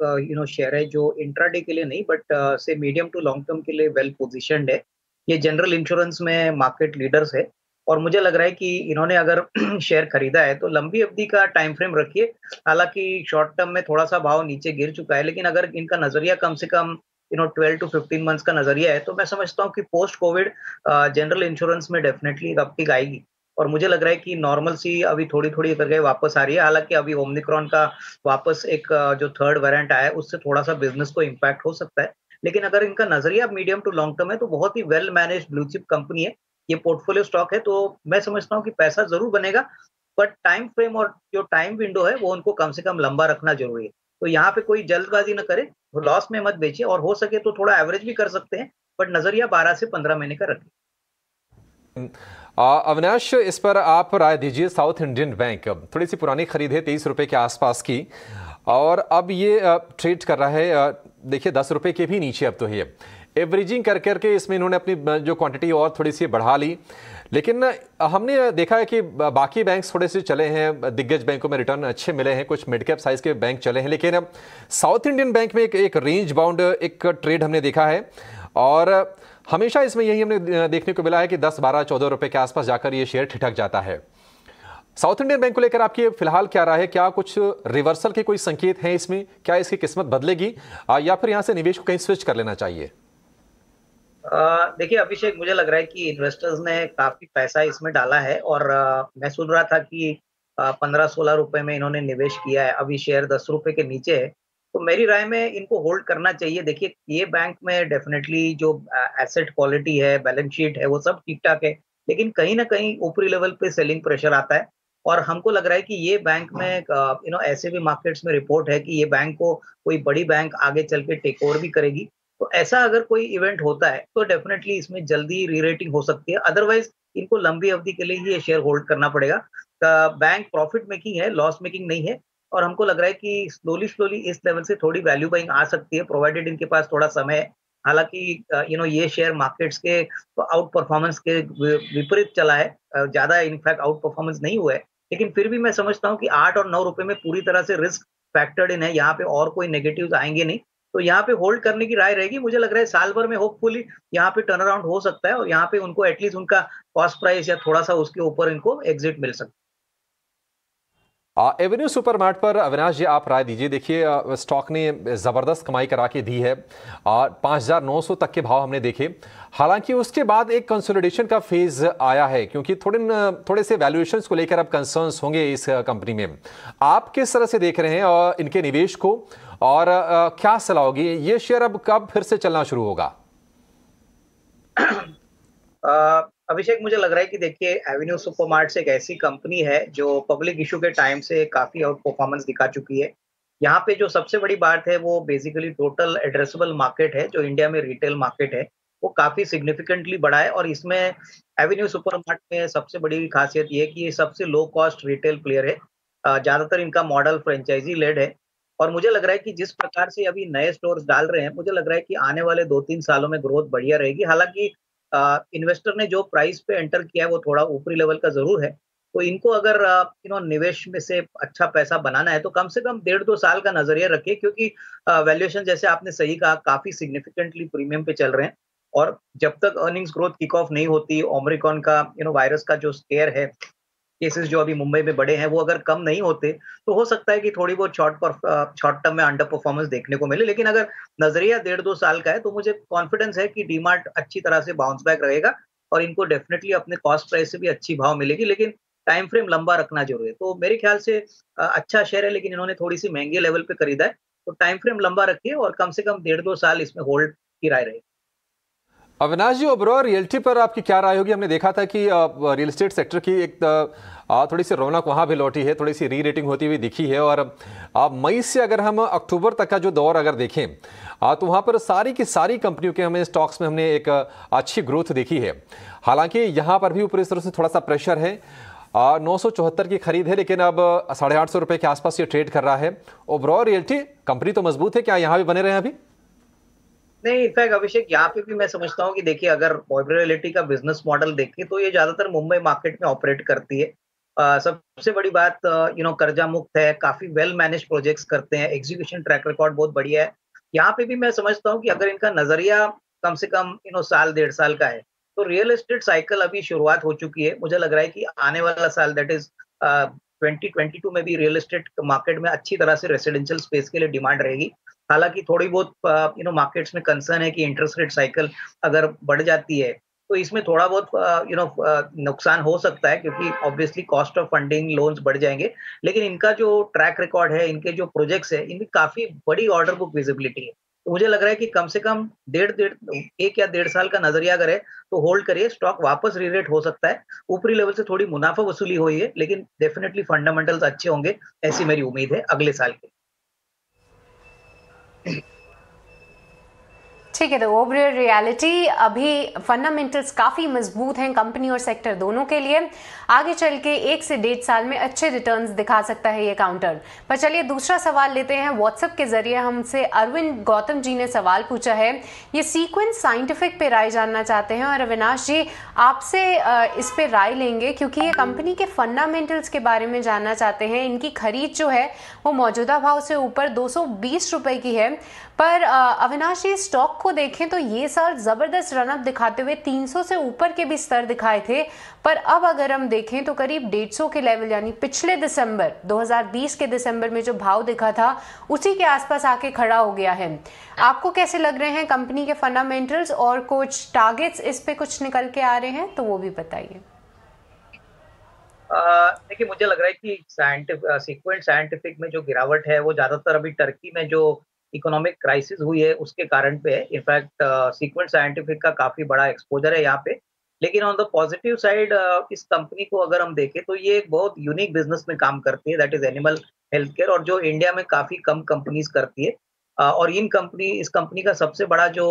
Share है जो intraday के लिए नहीं बट से मीडियम टू लॉन्ग टर्म के लिए वेल पोजीशनड है। ये जनरल इंश्योरेंस में मार्केट लीडर्स है और मुझे लग रहा है कि इन्होंने अगर शेयर खरीदा है तो लंबी अवधि का टाइम फ्रेम रखिए। हालाँकि शॉर्ट टर्म में थोड़ा-सा भाव नीचे गिर चुका है, लेकिन अगर इनका नज़रिया कम से कम 12 टू 15 मंथ्स का नज़रिया है, तो मैं समझता हूँ कि पोस्ट कोविड जनरल इंश्योरेंस में डेफिनिटली एक अपटिक आएगी। और मुझे लग रहा है कि नॉर्मल सी अभी थोड़ी-थोड़ी करके वापस आ रही है। हालाँकि अभी ओमिक्रॉन का वापस एक जो थर्ड वेरिएंट आया है, उससे थोड़ा-सा बिज़नेस को इम्पैक्ट हो सकता है। लेकिन अगर इनका नज़रिया मीडियम टू लॉन्ग टर्म है, तो बहुत ही well managed blue chip company है। ये पोर्टफोलियो स्टॉक है, तो मैं समझता हूँ कि पैसा ज़रूर बनेगा, बट टाइम फ्रेम और जो टाइम विंडो है, वो उनको कम से कम लंबा रखना ज़रूरी है। तो यहाँ पे कोई जल्दबाज़ी ना करे, लॉस में मत बेचिए और हो सके तो थोड़ा एवरेज भी कर सकते हैं, बट नज़रिया 12 से 15 महीने का रखिए। अविनाश, इस पर आप राय दीजिए। साउथ इंडियन बैंक थोड़ी सी पुरानी खरीद है, 23 रुपए के आसपास की, और अब ये ट्रेड कर रहा है, देखिए 10 रुपए के भी नीचे अब तो है। एवरेजिंग कर करके इसमें इन्होंने अपनी जो क्वांटिटी और थोड़ी सी बढ़ा ली, लेकिन हमने देखा है कि बाकी बैंक्स थोड़े से चले हैं, दिग्गज बैंकों में रिटर्न अच्छे मिले हैं, कुछ मिड कैप साइज के बैंक चले हैं, लेकिन साउथ इंडियन बैंक में एक रेंज बाउंड एक ट्रेड हमने देखा है, और हमेशा इसमें यही हमने देखने को मिला है कि 10, 12, 14 रुपए के आसपास जाकर ये शेयर ठिठक जाता है। साउथ इंडियन बैंक को लेकर आपकी फिलहाल क्या राय है? क्या कुछ रिवर्सल के कोई संकेत हैं इसमें? क्या इसकी किस्मत बदलेगी, या फिर यहां से निवेश को कहीं स्विच कर लेना चाहिए? देखिए अभिषेक, मुझे लग रहा है कि इन्वेस्टर्स ने काफ़ी पैसा इसमें डाला है और मैं सुन रहा था कि 15-16 रुपए में इन्होंने निवेश किया है, अभी शेयर 10 रुपए के नीचे है। तो मेरी राय में इनको होल्ड करना चाहिए। देखिए, ये बैंक में डेफ़िनेटली जो एसेट क्वालिटी है, बैलेंस शीट है, वो सब ठीक-ठाक है। लेकिन कहीं न कहीं ऊपरी लेवल पे सेलिंग प्रेशर आता है और हमको लग रहा है कि ये बैंक में ऐसे भी मार्केट्स में रिपोर्ट है कि ये बैंक को कोई बड़ी बैंक आगे चल के टेक ओवर भी करेगी। तो ऐसा अगर कोई इवेंट होता है, तो डेफ़िनेटली इसमें जल्दी री-रेटिंग हो सकती है। अदरवाइज़ इनको लंबी अवधि के लिए ही ये शेयर होल्ड करना पड़ेगा। बैंक प्रॉफिट मेकिंग है, लॉस मेकिंग नहीं है और हमको लग रहा है कि स्लोली इस लेवल से थोड़ी वैल्यू बाइंग आ सकती है, प्रोवाइडेड इनके पास थोड़ा समय है। हालाँकि ये शेयर मार्केट्स के आउट परफॉर्मेंस के विपरीत चला है। ज़्यादा इनफैक्ट आउट परफॉर्मेंस नहीं हुआ है। लेकिन फिर भी मैं समझता हूँ कि 8 और 9 रुपए में पूरी तरह से रिस्क फैक्टर्ड इन है। यहाँ पे और कोई नेगेटिव्स आएँगे नहीं। तो यहाँ पे होल्ड करने की राय रहेगी। मुझे लग रहा है साल भर में होपफुली यहाँ पे टर्न अराउंड हो सकता है और यहाँ पे उनको एटलीस्ट उनका कॉस्ट प्राइस या थोड़ा-सा उसके ऊपर इनको एग्जिट मिल सकता है। एवेन्यू सुपरमार्ट पर अविनाश जी आप राय दीजिए। देखिए, स्टॉक ने ज़बरदस्त कमाई करा के दी है, 5,900 तक के भाव हमने देखे। हालांकि उसके बाद एक कंसोलिडेशन का फेज आया है, क्योंकि थोड़े से वैल्यूएशंस को लेकर अब कंसर्न्स होंगे इस कंपनी में। आप किस तरह से देख रहे हैं इनके निवेश को, और क्या सलाह होगी? ये शेयर अब कब फिर से चलना शुरू होगा? अभिषेक, मुझे लग रहा है कि देखिए एवेन्यू सुपरमार्ट्स एक ऐसी कंपनी है जो पब्लिक इश्यू के टाइम से काफ़ी आउट परफॉर्मेंस दिखा चुकी है। यहाँ पे जो सबसे बड़ी बात है वो बेसिकली टोटल एड्रेसेबल मार्केट है, जो इंडिया में रिटेल मार्केट है, वो काफ़ी सिग्निफिकेंटली बढ़ा है और इसमें एवेन्यू सुपरमार्ट में सबसे बड़ी खासियत ये है कि ये सबसे लो कॉस्ट रिटेल प्लेयर है। ज़्यादातर इनका मॉडल फ्रेंचाइज़ी लेड है और मुझे लग रहा है कि जिस प्रकार से अभी नए स्टोर्स डाल रहे हैं, मुझे लग रहा है कि आने वाले 2-3 सालों में ग्रोथ बढ़िया रहेगी। हालाँकि इन्वेस्टर ने जो प्राइस पे एंटर किया है वो थोड़ा ऊपरी लेवल का ज़रूर है। तो इनको अगर निवेश में से अच्छा पैसा बनाना है तो कम से कम 1.5-2 साल का नज़रिया रखिए, क्योंकि वैल्यूएशन जैसे आपने सही कहा काफ़ी सिग्निफिकेंटली प्रीमियम पे चल रहे हैं और जब तक अर्निंग्स ग्रोथ किक ऑफ नहीं होती, ओमिक्रॉन का वायरस का जो स्केयर है, केसेस जो अभी मुंबई में बढ़े हैं वो अगर कम नहीं होते, तो हो सकता है कि थोड़ी बहुत शॉर्ट टर्म में अंडर परफॉर्मेंस देखने को मिले। लेकिन अगर नज़रिया 1.5-2 साल का है, तो मुझे कॉन्फिडेंस है कि डीमार्ट अच्छी तरह से बाउंस बैक रहेगा और इनको डेफिनिटली अपने कॉस्ट प्राइस से भी अच्छी भाव मिलेगी, लेकिन टाइम फ्रेम लंबा रखना ज़रूरी है। तो मेरे ख्याल से अच्छा शेयर है, लेकिन इन्होंने थोड़ी-सी महँगे लेवल पे खरीदा है, तो टाइम फ्रेम लंबा रखिए और कम से कम 1.5-2 साल इसमें होल्ड की राय रहेगी। अविनाश जी, ओबरॉय रियल्टी पर आपकी क्या राय होगी? हमने देखा था कि रियल एस्टेट सेक्टर की एक थोड़ी सी रौनक वहां भी लौटी है, थोड़ी सी री रेटिंग होती हुई दिखी है, और मई से अगर हम अक्टूबर तक का जो दौर अगर देखें, तो वहां पर सारी की सारी कंपनियों के हमें स्टॉक्स में हमने एक अच्छी ग्रोथ देखी है। हालांकि यहां पर भी ऊपरी स्तर से थोड़ा सा प्रेशर है। 974 की खरीद है, लेकिन अब 850 रुपए के आसपास ये ट्रेड कर रहा है। ओबरॉय रियल्टी कंपनी तो मजबूत है, क्या यहां भी बने रहे अभी? नहीं, इनफैक्ट अभिषेक, यहाँ पे भी मैं समझता हूँ कि देखिए अगर ओबेरॉय रियल्टी का बिज़नेस मॉडल देखें तो ये ज़्यादातर मुंबई मार्केट में ऑपरेट करती है। सबसे बड़ी बात कर्जा मुक्त है, काफ़ी वेल मैनेज्ड प्रोजेक्ट्स करते हैं, एग्ज़ीक्यूशन ट्रैक रिकॉर्ड बहुत बढ़िया है। यहाँ पे भी मैं समझता हूँ कि अगर इनका नज़रिया कम से कम साल डेढ़ साल का है, तो रियल एस्टेट साइकिल अभी शुरुआत हो चुकी है। मुझे लग रहा है कि आने वाला साल दैट इज़ 2022 में भी रियल एस्टेट मार्केट में अच्छी तरह से रेसिडेंशियल स्पेस के लिए डिमांड रहेगी। हालाँकि थोड़ी बहुत मार्केट्स में कंसर्न है कि इंटरेस्ट रेट साइकिल अगर बढ़ जाती है, तो इसमें थोड़ा बहुत नुकसान हो सकता है क्योंकि obviously cost of funding loans बढ़ जाएँगे। लेकिन इनका जो ट्रैक रिकॉर्ड है, इनके जो प्रोजेक्ट्स हैं, इनकी काफ़ी बड़ी ऑर्डर बुक विजिबिलिटी है। तो मुझे लग रहा है कि कम से कम डेढ़ डेढ़ 1 या डेढ़ साल का नज़रिया अगर है, तो होल्ड करिए, स्टॉक वापस री-रेट हो सकता है। ऊपरी लेवल से थोड़ी मुनाफ़ा वसूली हुई है, लेकिन डेफिनिटली फंडामेंटल्स अच्छे होंगे, ऐसी मेरी उम्मीद है अगले साल के। ठीक है, तो ओवरऑल रियलिटी अभी फंडामेंटल्स काफ़ी मजबूत हैं कंपनी और सेक्टर दोनों के लिए। आगे चल के 1 से 1.5 साल में अच्छे रिटर्न्स दिखा सकता है ये काउंटर। पर चलिए दूसरा सवाल लेते हैं। व्हाट्सएप के जरिए हमसे अरविंद गौतम जी ने सवाल पूछा है, ये सीक्वेंस साइंटिफिक पे राय जानना चाहते हैं और अविनाश जी आपसे इस पे राय लेंगे क्योंकि ये कंपनी के फंडामेंटल्स के बारे में जानना चाहते हैं। इनकी खरीद जो है वो मौजूदा भाव से ऊपर 220 रुपए की है। पर अविनाश जी स्टॉक को देखें तो ये साल जबरदस्त रनअप दिखाते हुए 300 से ऊपर के भी स्तर दिखाए थे, पर अब अगर हम देखें तो करीब 150 के लेवल यानी पिछले दिसंबर 2020 के दिसंबर में जो भाव दिखा था उसी के आसपास आके खड़ा हो गया है। आपको कैसे लग रहे हैं कंपनी के फंडामेंटल्स और कुछ टारगेट्स इस पे कुछ निकल के आ रहे हैं तो वो भी बताइए। देखिए मुझे लग रहा है कि सीक्वेंट साइंटिफिक में जो गिरावट है वो ज़्यादातर अभी टर्की में जो इकोनॉमिक क्राइसिस हुई है उसके कारण पे है। इनफैक्ट सीक्वेंट साइंटिफिक का काफ़ी बड़ा एक्सपोज़र है यहाँ पे। लेकिन ऑन द पॉजिटिव साइड इस कंपनी को अगर हम देखें तो ये एक बहुत यूनिक बिज़नेस में काम करती है, that is animal health care, और जो इंडिया में काफ़ी कम कंपनीज़ करती है। और इस कंपनी का सबसे बड़ा जो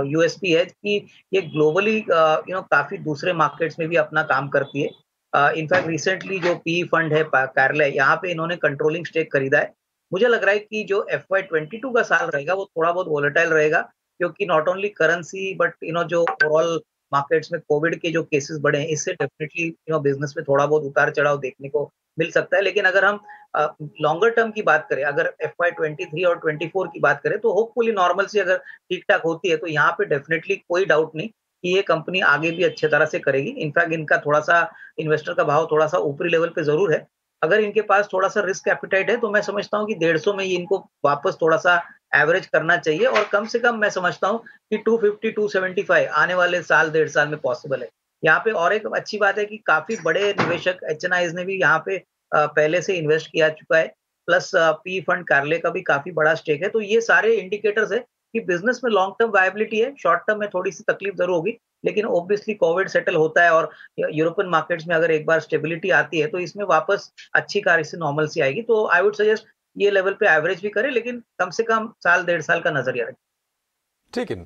यूएसपी है कि ये ग्लोबली काफ़ी दूसरे मार्केट्स में भी अपना काम करती है। इनफैक्ट रिसेंटली जो पी फंड है कार्यालय, यहाँ पे इन्होंने कंट्रोलिंग स्टेक खरीदा है। मुझे लग रहा है कि जो FY22 का साल रहेगा वो थोड़ा बहुत वोलेटाइल रहेगा, क्योंकि नॉट ओनली करेंसी बट जो ओवरऑल मार्केट्स में कोविड के जो केसेस बढ़े हैं, इससे डेफिनेटली बिजनेस में थोड़ा बहुत उतार चढ़ाव देखने को मिल सकता है। लेकिन अगर हम लॉन्गर टर्म की बात करें, अगर FY23 और 24 की बात करें, तो होपफुली नॉर्मल सी अगर ठीक ठाक होती है तो यहाँ पे डेफिनेटली कोई डाउट नहीं कि ये कंपनी आगे भी अच्छे तरह से करेगी। इनफैक्ट इनका थोड़ा-सा इन्वेस्टर का भाव थोड़ा-सा ऊपरी लेवल पे ज़रूर है। अगर इनके पास थोड़ा-सा रिस्क एपेटाइट है तो मैं समझता हूँ कि 150 में ही इनको वापस थोड़ा-सा एवरेज करना चाहिए, और कम से कम मैं समझता हूँ कि 250-275 आने वाले साल डेढ़ साल में पॉसिबल है। यहाँ पे और एक अच्छी बात है कि काफ़ी बड़े निवेशक एचएनआईज़ ने भी यहाँ पे पहले से इन्वेस्ट किया चुका है, प्लस पी फंड कार्ले का भी काफ़ी बड़ा स्टेक है। तो ये सारे इंडिकेटर्स है कि बिज़नेस में लॉन्ग टर्म वायबिलिटी है, शॉर्ट टर्म में थोड़ी-सी तकलीफ ज़रूर होगी, लेकिन ऑब्वियसली कोविड सेटल होता है और यूरोपियन मार्केट्स में अगर एक बार स्टेबिलिटी आती है तो इसमें वापस अच्छी कार से नॉर्मल-सी आएगी। तो आई वुड सजेस्ट ये लेवल पे एवरेज भी करें, लेकिन कम से कम साल डेढ़ साल का नज़रिया रखें। ठीक है।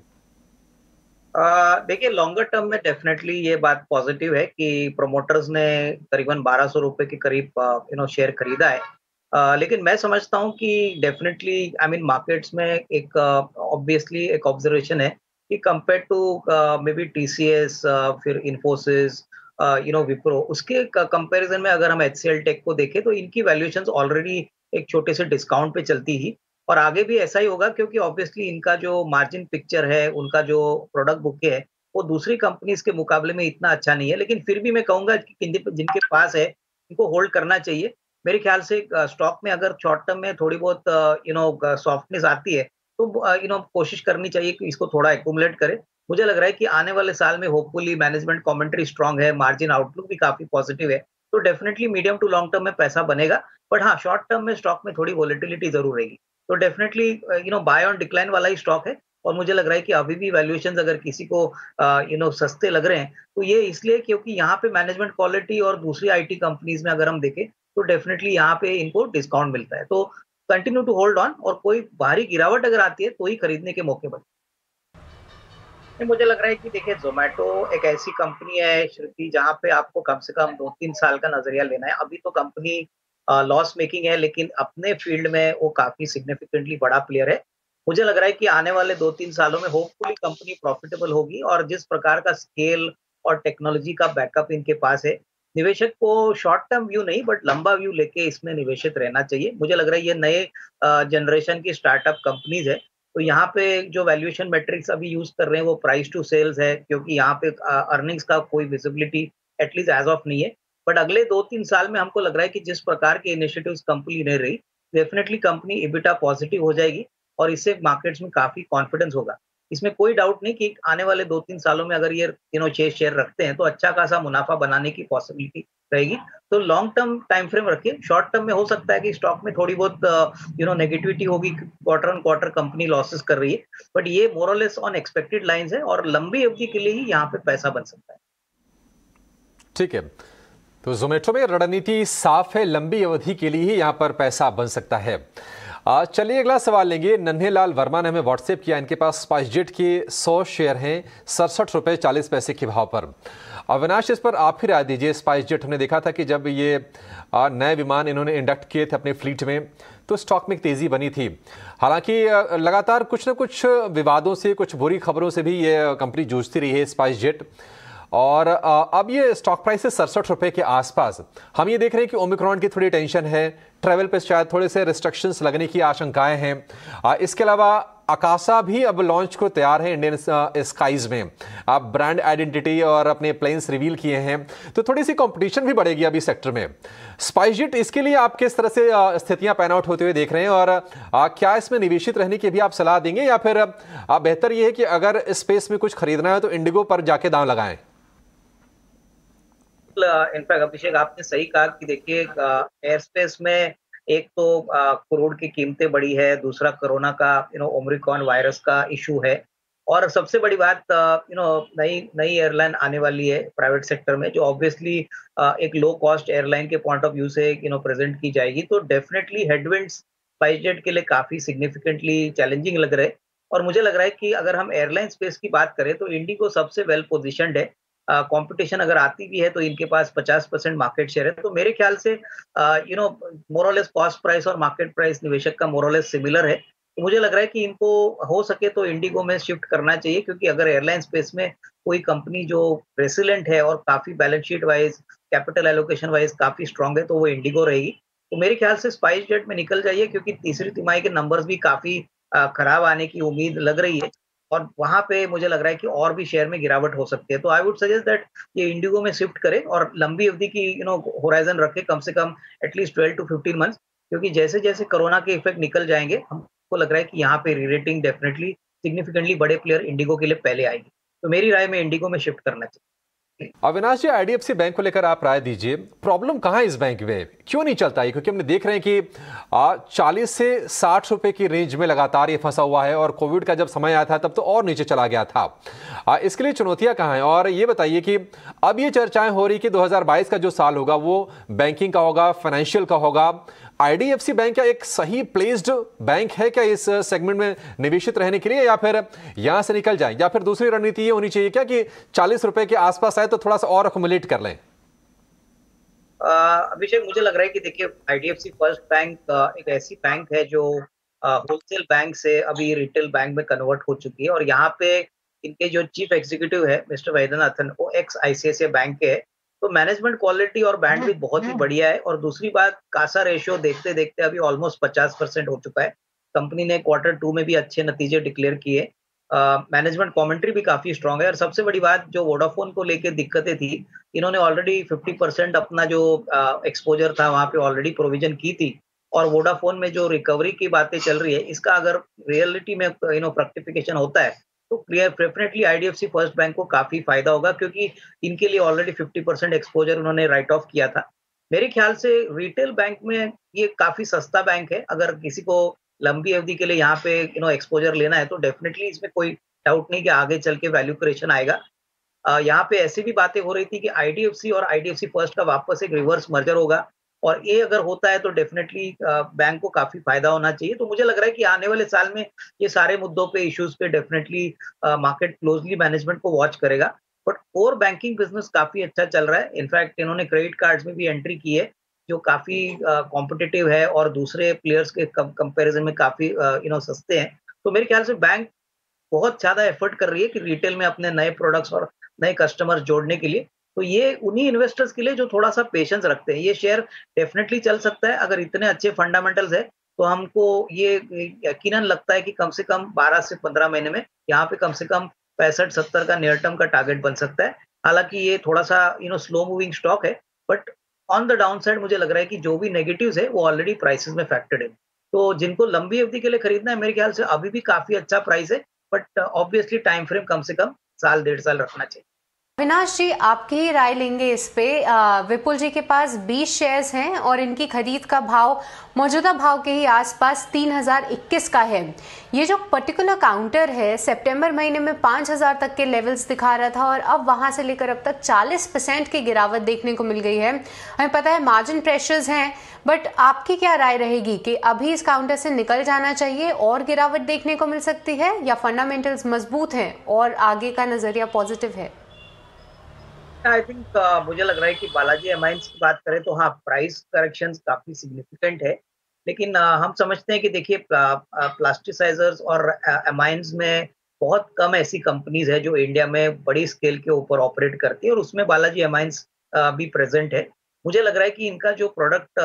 देखिए लॉन्गर टर्म में डेफिनेटली ये बात पॉजिटिव है कि प्रमोटर्स ने करीबन ₹1200 के करीब शेयर खरीदा है। लेकिन मैं समझता हूँ कि डेफिनेटली आई मीन मार्केट्स में एक ऑब्वियसली एक ऑब्जर्वेशन है कि compare to maybe TCS, फिर इन्फोसिस, विप्रो, उसके कंपैरिजन में अगर हम एचसीएल टेक को देखें तो इनकी वैल्यूएशंस ऑलरेडी एक छोटे से डिस्काउंट पे चलती ही, और आगे भी ऐसा ही होगा क्योंकि ऑब्वियसली इनका जो मार्जिन पिक्चर है, उनका जो प्रोडक्ट बुके है, वो दूसरी कंपनीज़ के मुकाबले में इतना अच्छा नहीं है। लेकिन फिर भी मैं कहूँगा कि जिनके पास है, इनको होल्ड करना चाहिए। मेरे ख्याल से स्टॉक में अगर शॉर्ट टर्म में थोड़ी बहुत सॉफ्टनेस आती है, तो कोशिश करनी चाहिए कि इसको थोड़ा एक्यूमुलेट करें। मुझे लग रहा है कि आने वाले साल में होपफुली मैनेजमेंट कमेंट्री स्ट्रांग है, मार्जिन आउटलुक भी काफ़ी पॉजिटिव है, तो definitely medium to long term में पैसा बनेगा। बट हाँ, शॉर्ट टर्म में स्टॉक में थोड़ी वोलेटिलिटी ज़रूर रहेगी। तो डेफिनेटली बाय ऑन डिक्लाइन वाला ही स्टॉक है, और मुझे लग रहा है कि अभी भी वैल्यूएशंस अगर किसी को सस्ते लग रहे हैं, तो ये इसलिए क्योंकि यहाँ पे मैनेजमेंट क्वालिटी और दूसरी आईटी कंपनीज़ में अगर हम देखें, तो डेफिनेटली यहाँ पे इनको डिस्काउंट मिलता है। तो कंटिन्यू टू होल्ड ऑन, और कोई भारी गिरावट अगर आती है, तो ही खरीदने के मौके बने। नहीं, मुझे लग रहा है कि देखिए ज़ोमैटो एक ऐसी कंपनी है श्रुति, जहाँ पे आपको कम से कम 2-3 साल का नज़रिया लेना है। अभी तो कंपनी लॉस मेकिंग है, लेकिन अपने फील्ड में वो काफ़ी सिग्निफिकेंटली बड़ा प्लेयर है। मुझे लग रहा है कि आने वाले 2-3 सालों में होपफुली कंपनी प्रॉफिटेबल होगी, और जिस प्रकार का स्केल और टेक्नोलॉजी का बैकअप इनके पास है, निवेशक को शॉर्ट टर्म व्यू नहीं बट लंबा व्यू लेके इसमें निवेशित रहना चाहिए। मुझे लग रहा है ये नए जनरेशन की स्टार्टअप कंपनीज है, तो यहाँ पे जो वैल्यूएशन मैट्रिक्स अभी यूज कर रहे हैं वो प्राइस टू सेल्स है, क्योंकि यहाँ पे अर्निंग्स का कोई विजिबिलिटी एटलीस्ट एज ऑफ नहीं है। बट अगले 2-3 साल में हमको लग रहा है कि जिस प्रकार के इनिशिएटिव्स कंपनी ले रही, डेफिनेटली कंपनी एबिटा पॉजिटिव हो जाएगी और इससे मार्केट्स में काफी कॉन्फिडेंस होगा। इसमें कोई डाउट नहीं कि आने वाले 2-3 सालों में अगर ये 6 शेयर रखते हैं तो अच्छा खासा मुनाफा बनाने की पॉसिबिलिटी रहेगी। तो लॉन्ग टर्म टाइम फ्रेम रखिए। शॉर्ट टर्म में हो सकता है कि स्टॉक में थोड़ी बहुत नेगेटिविटी होगी, quarter on quarter company losses कर रही है, बट ये मोर और लेस ऑन एक्सपेक्टेड लाइंस है और लंबी अवधि के लिए ही यहाँ पे पैसा बन सकता है। ठीक है, तो जोमेटो में रणनीति साफ है, लंबी अवधि के लिए ही यहाँ पर पैसा बन सकता है। चलिए अगला सवाल लेंगे। नन्हेलाल वर्मा ने हमें व्हाट्सएप किया, इनके पास स्पाइसजेट के 100 शेयर हैं 67 रुपये 40 पैसे के भाव पर। अविनाश, इस पर आप ही राय दीजिए। स्पाइसजेट हमने देखा था कि जब ये नए विमान इन्होंने इंडक्ट किए थे अपने फ्लीट में तो स्टॉक में एक तेज़ी बनी थी। हालांकि लगातार कुछ न कुछ विवादों से, कुछ बुरी खबरों से भी ये कंपनी जूझती रही है स्पाइसजेट, और अब ये स्टॉक प्राइस है 67 रुपये के आसपास। हम ये देख रहे हैं कि ओमिक्रॉन की थोड़ी टेंशन है, ट्रैवल पे शायद थोड़े से रिस्ट्रिक्शंस लगने की आशंकाएं हैं। इसके अलावा अकासा भी अब लॉन्च को तैयार है इंडियन स्काईज में। आप ब्रांड आइडेंटिटी और अपने प्लेन्स रिवील किए हैं, तो थोड़ी सी कंपटीशन भी बढ़ेगी अभी सेक्टर में। स्पाइसजेट, इसके लिए आप किस तरह से स्थितियां पैन आउट होते हुए देख रहे हैं, और क्या इसमें निवेशित रहने की भी आप सलाह देंगे, या फिर बेहतर ये है कि अगर स्पेस में कुछ खरीदना है तो इंडिगो पर जाके दांव लगाएं? इनफैक्ट अभिषेक, आपने सही कहा कि देखिए एयर स्पेस में एक तो करोड़ की कीमतें बढ़ी है, दूसरा कोरोना का ओमिक्रॉन वायरस का इशू है, और सबसे बड़ी बात नई नई एयरलाइन आने वाली है प्राइवेट सेक्टर में, जो ऑब्वियसली एक लो कॉस्ट एयरलाइन के पॉइंट ऑफ व्यू से प्रेजेंट की जाएगी। तो डेफिनेटली हेडविंड्स स्पाइसजेट के लिए काफी सिग्निफिकेंटली चैलेंजिंग लग रहे हैं। और मुझे लग रहा है कि अगर हम एयरलाइन स्पेस की बात करें तो इंडिगो सबसे वेल पोजिशनड है। कंपटीशन अगर आती भी है तो इनके पास 50% मार्केट शेयर है। तो मेरे ख्याल से मोरलेस कॉस्ट प्राइस और मार्केट प्राइस निवेशक का मोरलेस सिमिलर है। तो मुझे लग रहा है कि इनको हो सके तो इंडिगो में शिफ्ट करना चाहिए, क्योंकि अगर एयरलाइन स्पेस में कोई कंपनी जो रेसिलेंट है और काफी balance sheet wise, capital allocation wise काफी स्ट्रांग है, तो वो इंडिगो रहेगी। तो मेरे ख्याल से स्पाइसजेट में निकल जाइए, क्योंकि तीसरी तिमाही के नंबर्स भी काफी खराब आने की उम्मीद लग रही है, और वहां पे मुझे लग रहा है कि और भी शेयर में गिरावट हो सकती है। तो आई वुड सजेस्ट दैट ये इंडिगो में शिफ्ट करे और लंबी अवधि की होराइजन रखे, कम से कम एटलीस्ट 12 to 15 मंथ्स, क्योंकि जैसे जैसे कोरोना के इफेक्ट निकल जाएंगे हमको लग रहा है कि यहाँ पे रीरेटिंग डेफिनेटली सिग्निफिकेंटली बड़े प्लेयर इंडिगो के लिए पहले आएगी। तो मेरी राय में इंडिगो में शिफ्ट करना चाहिए। अविनाश जी, आईडीएफसी बैंक को लेकर आप राय दीजिए। प्रॉब्लम कहाँ है इस बैंक में, क्यों नहीं चलता है? क्योंकि हमने देख रहे हैं कि 40 से 60 रुपए की रेंज में लगातार ये फंसा हुआ है, और कोविड का जब समय आया था तब तो और नीचे चला गया था। इसके लिए चुनौतियां कहाँ हैं? और ये बताइए कि अब ये चर्चाएं हो रही कि 2022 का जो साल होगा वो बैंकिंग का होगा, फाइनेंशियल का होगा। आईडीएफसी बैंक क्या एक सही प्लेस्ड बैंक है क्या इस सेगमेंट में निवेशित रहने के लिए, या फिर यहां से निकल जाए, या फिर दूसरी रणनीति ये होनी चाहिए क्या कि 40 रुपए के आसपास आए तो थोड़ा सा और अकुमुलेट कर लें? अभिषेक, मुझे लग रहा है कि देखिए आईडीएफसी फर्स्ट बैंक एक ऐसी बैंक है जो होलसेल बैंक से अभी रिटेल बैंक में कन्वर्ट हो चुकी है, और यहाँ पे इनके जो चीफ एग्जीक्यूटिव है मिस्टर वैद्यनाथन, वो एक्स आईसीआईसीआई बैंक के है। तो मैनेजमेंट क्वालिटी और बैंडविड्थ बहुत ही बढ़िया है। और दूसरी बात, कासा रेशियो देखते देखते अभी ऑलमोस्ट 50% हो चुका है। कंपनी ने Q2 में भी अच्छे नतीजे डिक्लेयर किए। मैनेजमेंट कमेंट्री भी काफी स्ट्रांग है। और सबसे बड़ी बात, जो वोडाफोन को लेके दिक्कतें थी, इन्होंने ऑलरेडी 50% अपना जो एक्सपोजर था वहां पे ऑलरेडी प्रोविजन की थी। और वोडाफोन में जो रिकवरी की बातें चल रही है, इसका अगर रियलिटी में फ्रक्टिफिकेशन होता है तो डेफिनेटली आईडीएफसी फर्स्ट बैंक को काफी फायदा होगा, क्योंकि इनके लिए ऑलरेडी 50% एक्सपोजर उन्होंने राइट ऑफ किया था। मेरे ख्याल से रिटेल बैंक में ये काफी सस्ता बैंक है। अगर किसी को लंबी अवधि के लिए यहाँ पे एक्सपोजर लेना है तो डेफिनेटली इसमें कोई डाउट नहीं कि आगे चल के वैल्यू क्रिएशन आएगा। यहाँ पे ऐसी भी बातें हो रही थी कि आईडीएफसी और आईडीएफसी फर्स्ट का वापस एक रिवर्स मर्जर होगा, और ये अगर होता है तो डेफिनेटली बैंक को काफी फायदा होना चाहिए। तो मुझे लग रहा है कि आने वाले साल में ये सारे मुद्दों पे, इश्यूज पे डेफिनेटली मार्केट क्लोजली मैनेजमेंट को वॉच करेगा। बट कोर बैंकिंग बिजनेस काफी अच्छा चल रहा है। इनफैक्ट इन्होंने क्रेडिट कार्ड्स में भी एंट्री की है, जो काफी कॉम्पिटिटिव है और दूसरे प्लेयर्स के कंपेरिजन में काफी सस्ते हैं। तो मेरे ख्याल से बैंक बहुत ज्यादा एफर्ट कर रही है कि रिटेल में अपने नए प्रोडक्ट्स और नए कस्टमर्स जोड़ने के लिए। तो ये उन्हीं इन्वेस्टर्स के लिए जो थोड़ा-सा पेशेंस रखते हैं। ये शेयर डेफिनिटली चल सकता है, अगर इतने अच्छे फंडामेंटल्स है, तो हमको ये यकीनन लगता है कि कम से कम 12 से 15 महीने में यहाँ पे कम से कम 65-70 का नियर टर्म का टारगेट बन सकता है। हालाँकि ये थोड़ा-सा स्लो मूविंग स्टॉक है, but on the down side मुझे लग रहा है कि जो भी नेगेटिव्स है, वो ऑलरेडी प्राइसेज़ में फैक्टर्ड है। तो जिनको लंबी अवधि के लिए खरीदना है, मेरे ख्याल से अभी भी काफ़ी अच्छा प्राइस है, बट ऑब्वियसली टाइम फ्रेम कम से कम साल, 1.5 साल रखना चाहिए। अविनाश जी, आपकी ही राय लेंगे इस पे। विपुल जी के पास 20 शेयर्स हैं और इनकी खरीद का भाव मौजूदा भाव के ही आसपास 3021 का है। ये जो पर्टिकुलर काउंटर है, सितंबर महीने में 5000 तक के लेवल्स दिखा रहा था और अब वहां से लेकर अब तक 40% की गिरावट देखने को मिल गई है। हमें पता है मार्जिन प्रेशर्स हैं, बट आपकी क्या राय रहेगी कि अभी इस काउंटर से निकल जाना चाहिए और गिरावट देखने को मिल सकती है, या फंडामेंटल्स मजबूत हैं और आगे का नजरिया पॉजिटिव है? आई थिंक मुझे लग रहा है कि बालाजी एमाइन्स की बात करें तो हाँ, प्राइस करेक्शंस काफ़ी सिग्निफिकेंट है। लेकिन हम समझते हैं कि देखिए प्लास्टिसाइज़र्स और एमाइन्स में बहुत कम ऐसी कंपनीज़ है जो इंडिया में बड़ी स्केल के ऊपर ऑपरेट करती है, और उसमें बालाजी एमाइन्स भी प्रेज़ेंट है। मुझे लग रहा है कि इनका जो प्रोडक्ट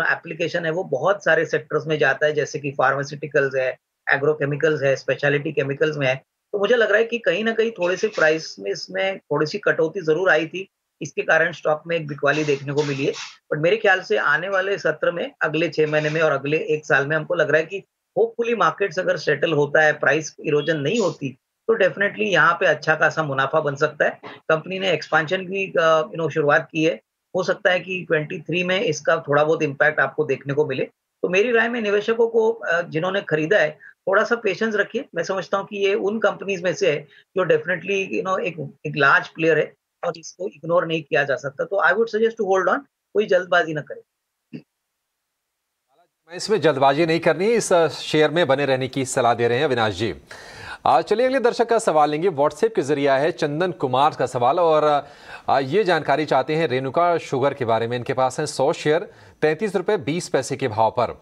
एप्लीकेशन है वो बहुत सारे सेक्टर्स में जाता है, जैसे कि फार्मास्यूटिकल्स है, एग्रोकेमिकल्स है, स्पेशलिटी केमिकल्स में है। तो मुझे लग रहा है कि कहीं न कहीं थोड़े-से प्राइस में इसमें थोड़ी-सी कटौती ज़रूर आई थी। इसके कारण स्टॉक में एक बिकवाली देखने को मिली है। बट मेरे ख्याल से आने वाले सत्र में, अगले 6 महीने में और अगले 1 साल में हमको लग रहा है कि होपफुली मार्केट्स अगर सेटल होता है, प्राइस इरोजन नहीं होती, तो डेफिनिटली यहाँ पे अच्छा खासा मुनाफ़ा बन सकता है। कंपनी ने एक्सपेंशन की शुरुआत की है। हो सकता है कि 23 में इसका थोड़ा बहुत इम्पैक्ट आपको देखने को मिले। तो मेरी राय में निवेशकों को जिन्होंने खरीदा है, थोड़ा-सा पेशेंस रखिए। मैं समझता हूँ कि ये उन कंपनीज़ में से है जो डेफिनिटली एक लार्ज प्लेयर है और इसको इग्नोर नहीं किया जा सकता। तो I would suggest to hold on, कोई जल्दबाज़ी ना करें। मैं इसमें जल्दबाजी नहीं करनी, इस शेयर में बने रहने की सलाह दे रहे हैं अविनाश जी। चलिए अगले दर्शक का सवाल लेंगे। व्हाट्सएप के जरिए आया है चंदन कुमार का सवाल, और ये जानकारी चाहते हैं रेणुका शुगर के बारे में। इनके पास है 100 शेयर 33 रुपये 20 पैसे के भाव पर।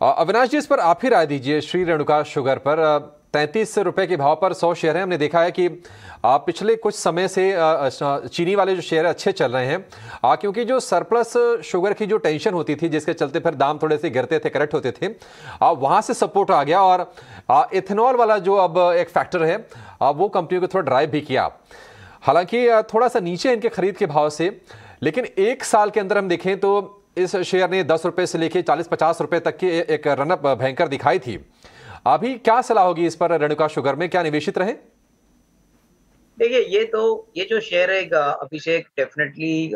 अविनाश जी, इस पर आप ही राय दीजिए। श्री रेणुका शुगर पर 33 रुपये के भाव पर 100 शेयर हैं। हमने देखा है कि पिछले कुछ समय से चीनी वाले जो शेयर अच्छे चल रहे हैं, क्योंकि जो सरप्लस शुगर की जो टेंशन होती थी, जिसके चलते फिर दाम थोड़े से गिरते थे, करेक्ट होते थे, वहाँ से सपोर्ट आ गया, और इथेनॉल वाला जो अब एक फैक्टर है, वो कंपनी को थोड़ा ड्राइव भी किया। हालांकि थोड़ा सा नीचे इनके खरीद के भाव से, लेकिन एक साल के अंदर हम देखें तो इस शेयर ने 10 रुपये से लेके 40-50 रुपये तक की एक रनअप भयंकर दिखाई थी। अभी क्या सलाह होगी इस पर रेणुका शुगर में, क्या निवेशित रहे? देखिए, ये जो शेयर है अभिषेक, डेफिनेटली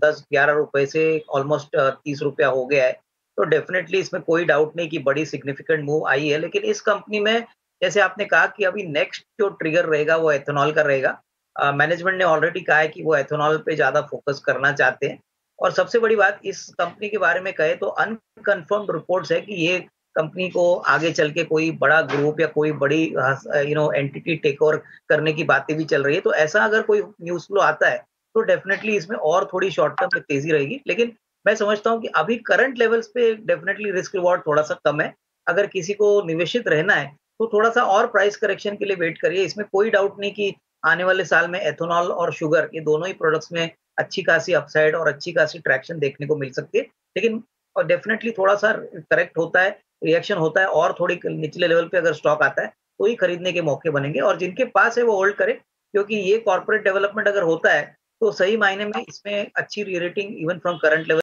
10-11 रुपए से ऑलमोस्ट 30 रुपया हो गया है। तो डेफिनेटली इसमें कोई डाउट नहीं कि बड़ी सिग्निफिकेंट मूव आई है। लेकिन इस कंपनी में, जैसे आपने कहा कि अभी नेक्स्ट जो ट्रिगर रहेगा वो एथेनॉल का रहेगा। मैनेजमेंट ने ऑलरेडी कहा है कि वो एथेनॉल पे ज़्यादा फोकस करना चाहते हैं। और सबसे बड़ी बात इस कंपनी के बारे में कहें तो अनकन्फर्म्ड रिपोर्ट्स है कि ये कंपनी को आगे चल के कोई बड़ा ग्रुप या कोई बड़ी एंटिटी टेक ओवर करने की बातें भी चल रही है। तो ऐसा अगर कोई न्यूज़ फ्लो आता है, तो डेफिनिटली इसमें और थोड़ी शॉर्ट टर्म में तेज़ी रहेगी। लेकिन मैं समझता हूँ कि अभी करंट लेवल्स पे डेफिनिटली रिस्क रिवॉर्ड थोड़ा-सा कम है। अगर किसी को निवेशित रहना है, तो थोड़ा-सा और प्राइस करेक्शन के लिए वेट करिए। इसमें कोई डाउट नहीं कि आने वाले साल में एथेनॉल और शुगर, ये दोनों ही प्रोडक्ट्स में अच्छी खासी अपसाइड और अच्छी खासी ट्रैक्शन देखने को मिल सकती है। लेकिन डेफिनिटली थोड़ा-सा करेक्ट होता है, रिएक्शन होता है, और थोड़ी निचले लेवल पे अगर स्टॉक आता है, तो ही खरीदने के मौके बनेंगे। और जिनके पास है वो होल्ड करें, क्योंकि ये कॉर्पोरेट डेवलपमेंट अगर होता है, तो सही मायने में इसमें अच्छी री-रेटिंग इवन फ्रॉम करंट लेवल